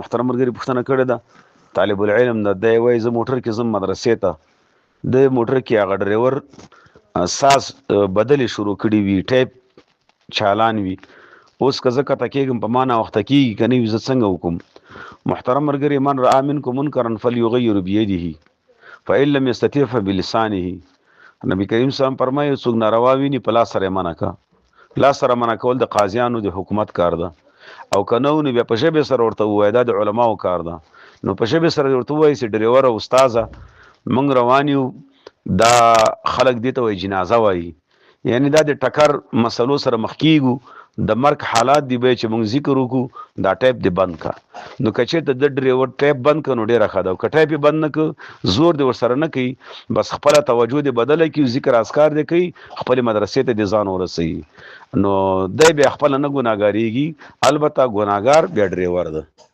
محترم ملګري پوښتنه کړې ده طالب العلم ده دی وایي زه موټر کې ځم مدرسې ته د موټر کې هغه ډریور ساز بدلې شروع کړي وي ټیپ چالان وي اوس که زه کته کېږم په ما ناوخته کېږي که نه وي زه څنګه وکړم محترم ملګري من رأى منکم منکرا فلیغیر بیده فإن لم یستطع فبلسانه نبی کریم صلی الله علیه وسلم فرمایي څوک ناروا ویني په لاس سره منع که لاس سره منع کول د قاضیانو د حکومت کار ده او که نه نو بیا په ژبې سره ورته ووایي دا د علماو کار ده نو په ژبې سره ورته ووایي چې ډریور او استاذه موږ روان یو دا خلک دې ته وایي جنازه وایي یعنی دا د ټکر مسلو سره مخ کیږو د مرګ حالات دی به چې موږ ذکر وکړو دا ټیپ دی بند کا نو که چېرته د ډریور ټیپ بند کړو ډېره ښه ده او که ټیپ یې بند نه کړو زور دی ورسره نه کوي بس خپله توجه دی بدله کړي ذکر اذکار دی کوي خپلې مدرسې ته دی ځان ورسوي نو دی بیا خپله نه ګناهګاریږي البته ګناهګار بیا ډریور ده